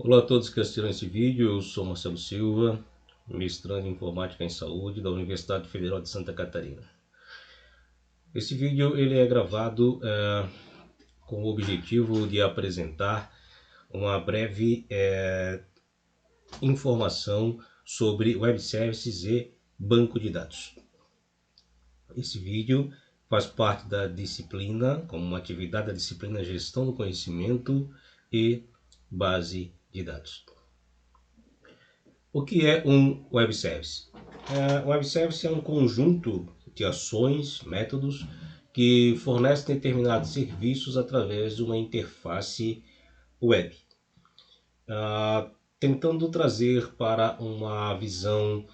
Olá a todos que assistiram esse vídeo, eu sou Marcelo Silva, mestrando em Informática em Saúde da Universidade Federal de Santa Catarina. Esse vídeo ele é gravado com o objetivo de apresentar uma breve informação sobre Web Services e banco de dados. Esse vídeo faz parte da disciplina, como uma atividade da disciplina Gestão do Conhecimento e Base de Dados. O que é um Web Service? Um Web Service é um conjunto de ações, métodos, que fornecem determinados serviços através de uma interface web. Tentando trazer para uma visão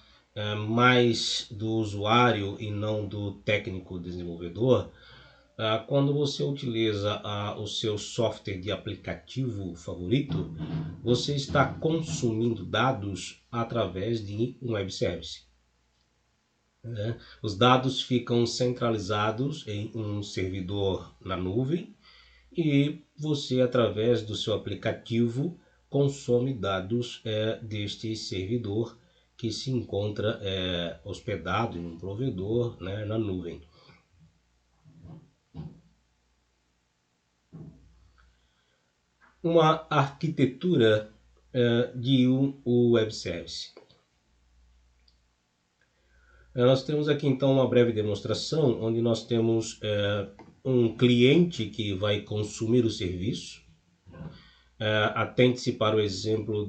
mais do usuário e não do técnico desenvolvedor, quando você utiliza o seu software de aplicativo favorito, você está consumindo dados através de um web service. Os dados ficam centralizados em um servidor na nuvem e você, através do seu aplicativo, consome dados deste servidor que se encontra hospedado em um provedor na nuvem. Uma arquitetura de um web service. Nós temos aqui então uma breve demonstração onde nós temos um cliente que vai consumir o serviço. Atente-se para o exemplo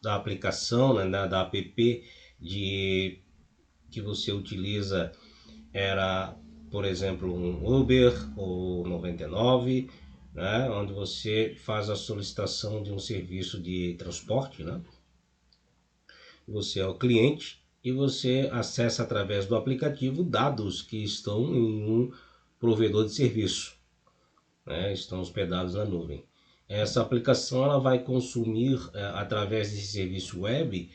da aplicação, da app que você utiliza, era, por exemplo, um Uber ou 99, onde você faz a solicitação de um serviço de transporte. Você é o cliente e você acessa através do aplicativo dados que estão em um provedor de serviço, estão hospedados na nuvem. Essa aplicação ela vai consumir, através desse serviço web,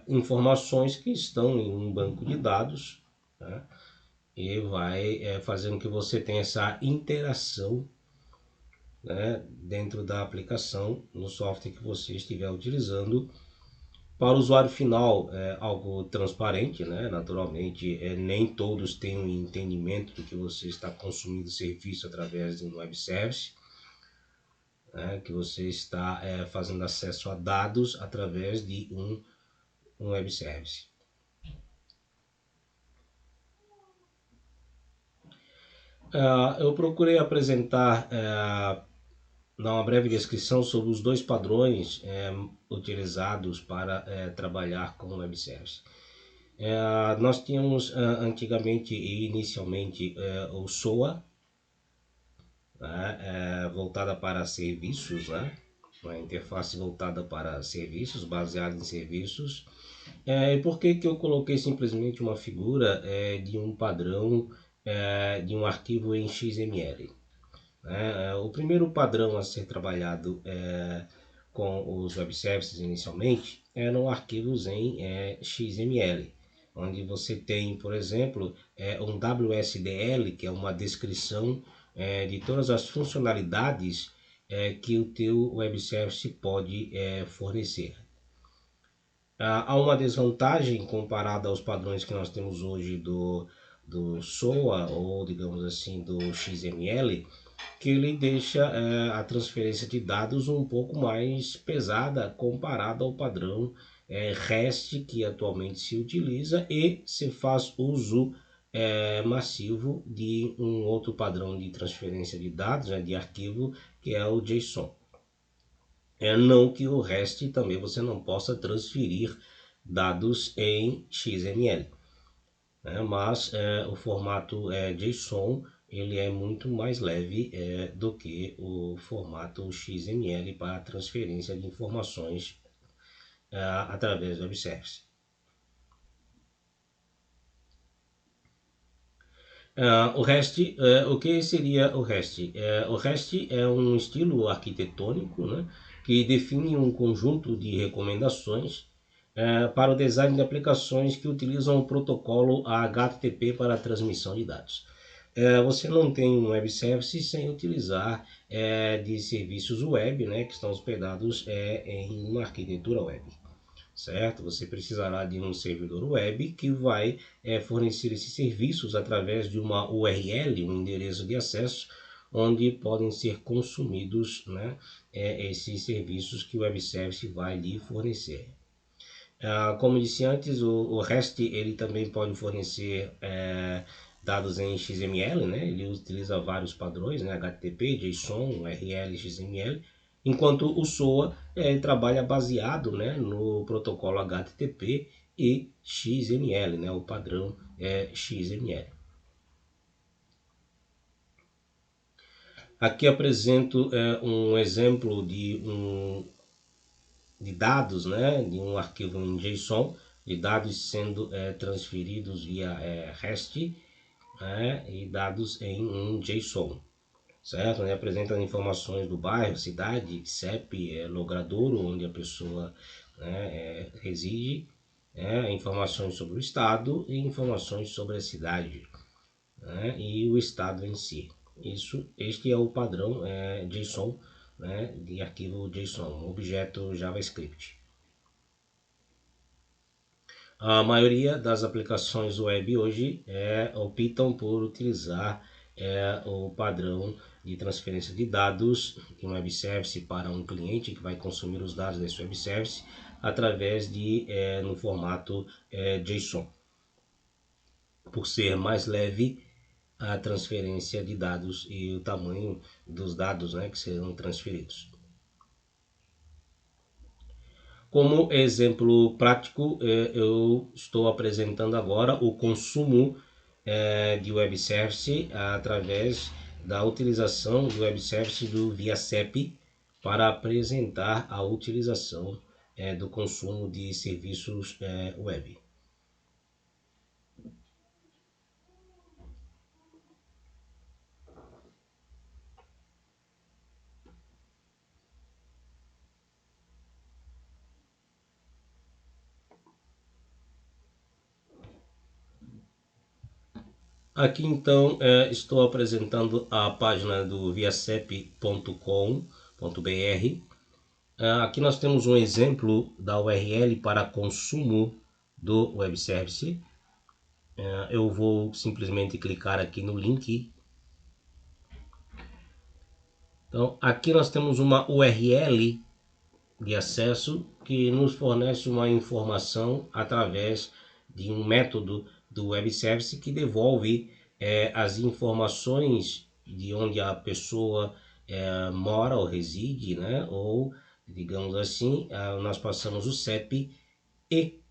informações que estão em um banco de dados, e vai fazendo que você tenha essa interação dentro da aplicação, no software que você estiver utilizando. Para o usuário final é algo transparente, naturalmente nem todos têm um entendimento do que você está consumindo serviço através de um web service, que você está fazendo acesso a dados através de um web service. Eu procurei apresentar, dar uma breve descrição sobre os dois padrões utilizados para trabalhar com web service. Nós tínhamos antigamente e inicialmente o SOA, voltada para serviços, uma interface voltada para serviços, baseada em serviços. E por que eu coloquei simplesmente uma figura de um padrão de um arquivo em XML? O primeiro padrão a ser trabalhado com os web services inicialmente eram arquivos em XML, onde você tem, por exemplo, um WSDL, que é uma descrição de todas as funcionalidades que o teu web service pode fornecer. Há uma desvantagem comparada aos padrões que nós temos hoje do SOA, ou digamos assim do XML, que ele deixa a transferência de dados um pouco mais pesada comparada ao padrão REST que atualmente se utiliza, e se faz uso massivo de um outro padrão de transferência de dados, de arquivo, que é o JSON. Não que o REST também você não possa transferir dados em XML, mas o formato JSON ele é muito mais leve do que o formato XML para transferência de informações através do web service. O REST, o que seria o REST? O REST é um estilo arquitetônico, que define um conjunto de recomendações para o design de aplicações que utilizam o protocolo HTTP para a transmissão de dados. Você não tem um web service sem utilizar de serviços web, né, que estão hospedados em uma arquitetura web, certo? Você precisará de um servidor web que vai fornecer esses serviços através de uma URL, um endereço de acesso, onde podem ser consumidos, né, esses serviços que o web service vai lhe fornecer. Como disse antes, o REST ele também pode fornecer dados em XML, né? Ele utiliza vários padrões, né? HTTP, JSON, URL, XML, enquanto o SOA trabalha baseado, né, no protocolo HTTP e XML, né? O padrão XML. Aqui apresento um exemplo de dados, né, de um arquivo em JSON, de dados sendo transferidos via REST, né, e dados em um JSON, certo? Né, apresenta informações do bairro, cidade, CEP, logradouro, onde a pessoa, né, reside, informações sobre o estado e informações sobre a cidade, né, e o estado em si. Este é o padrão JSON, né, de arquivo JSON, objeto JavaScript. A maioria das aplicações web hoje optam por utilizar o padrão de transferência de dados de um web service para um cliente que vai consumir os dados desse web service através de no formato JSON, por ser mais leve a transferência de dados e o tamanho dos dados, né, que serão transferidos. Como exemplo prático, eu estou apresentando agora o consumo de web service através da utilização do web service do ViaCep para apresentar a utilização do consumo de serviços web. Aqui então estou apresentando a página do viacep.com.br. Aqui nós temos um exemplo da URL para consumo do web service. Eu vou simplesmente clicar aqui no link. Então aqui nós temos uma URL de acesso que nos fornece uma informação através de um método do web service que devolve as informações de onde a pessoa mora ou reside, né? Ou, digamos assim, nós passamos o CEP e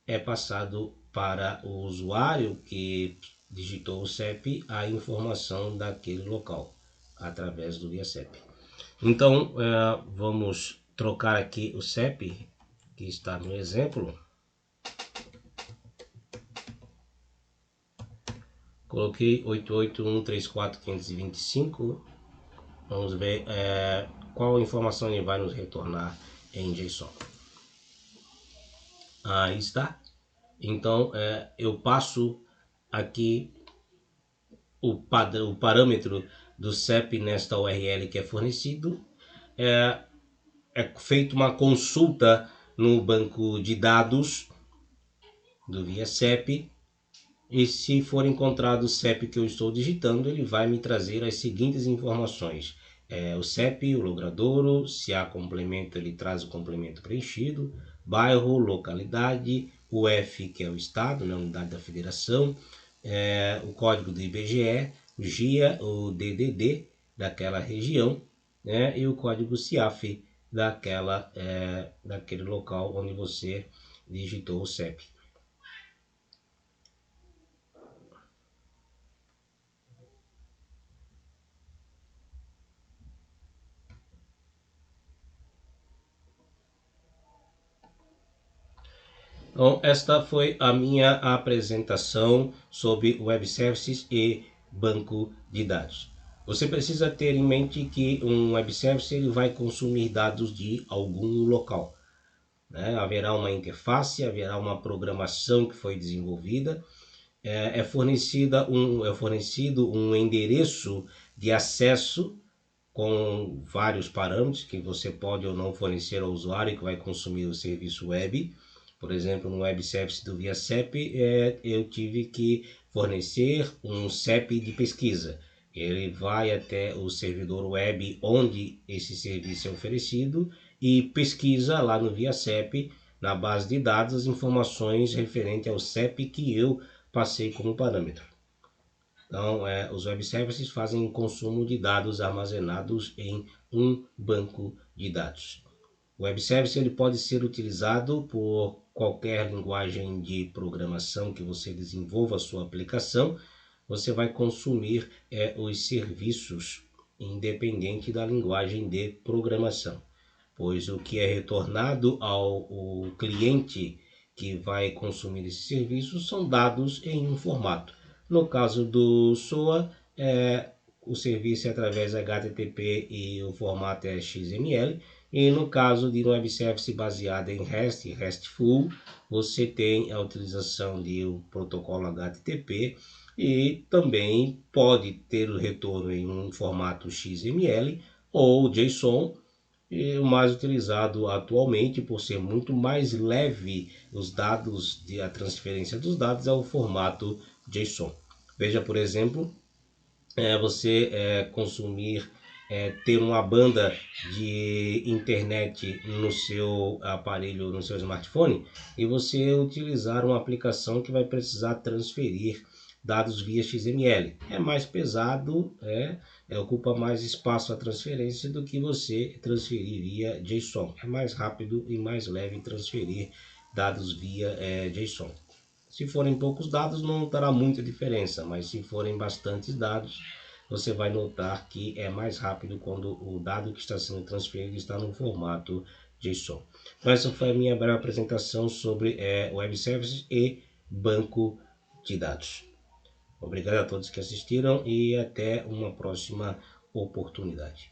é passado para o usuário que digitou o CEP a informação daquele local através do ViaCep. Então, vamos trocar aqui o CEP, que está no exemplo. Coloquei 88134.525. Vamos ver qual informação ele vai nos retornar em JSON. Aí está. Então, eu passo aqui o parâmetro do CEP nesta URL que é fornecido. É feita uma consulta no banco de dados do ViaCep e se for encontrado o CEP que eu estou digitando, ele vai me trazer as seguintes informações. O CEP, o logradouro, se há complemento ele traz o complemento preenchido, bairro, localidade, o F que é o estado, né, unidade da federação, o código do IBGE, o GIA, o DDD daquela região, né, e o código CIAF daquele local onde você digitou o CEP. Então, esta foi a minha apresentação sobre web services e banco de dados. Você precisa ter em mente que um web service ele vai consumir dados de algum local, né? Haverá uma interface, haverá uma programação que foi desenvolvida é fornecido um endereço de acesso com vários parâmetros que você pode ou não fornecer ao usuário que vai consumir o serviço web. Por exemplo, no web service do ViaCep, eu tive que fornecer um CEP de pesquisa. Ele vai até o servidor web onde esse serviço é oferecido e pesquisa lá no ViaCep, na base de dados, as informações referentes ao CEP que eu passei como parâmetro. Então, os web services fazem consumo de dados armazenados em um banco de dados. O web service ele pode ser utilizado por qualquer linguagem de programação que você desenvolva a sua aplicação. Você vai consumir os serviços independente da linguagem de programação, pois o que é retornado ao cliente que vai consumir esse serviço são dados em um formato. No caso do SOA, o serviço é através HTTP e o formato é XML. E no caso de um web service baseado em REST, RESTful, você tem a utilização do protocolo HTTP e também pode ter o retorno em um formato XML ou JSON, o mais utilizado atualmente por ser muito mais leve os dados a transferência dos dados é o formato JSON. Veja, por exemplo, você consumir, ter uma banda de internet no seu aparelho, no seu smartphone, e você utilizar uma aplicação que vai precisar transferir dados via XML. É mais pesado, ocupa mais espaço a transferência do que você transferir via JSON. É mais rápido e mais leve transferir dados via JSON. Se forem poucos dados, não terá muita diferença, mas se forem bastantes dados, você vai notar que é mais rápido quando o dado que está sendo transferido está no formato JSON. Então, essa foi a minha breve apresentação sobre web services e banco de dados. Obrigado a todos que assistiram e até uma próxima oportunidade.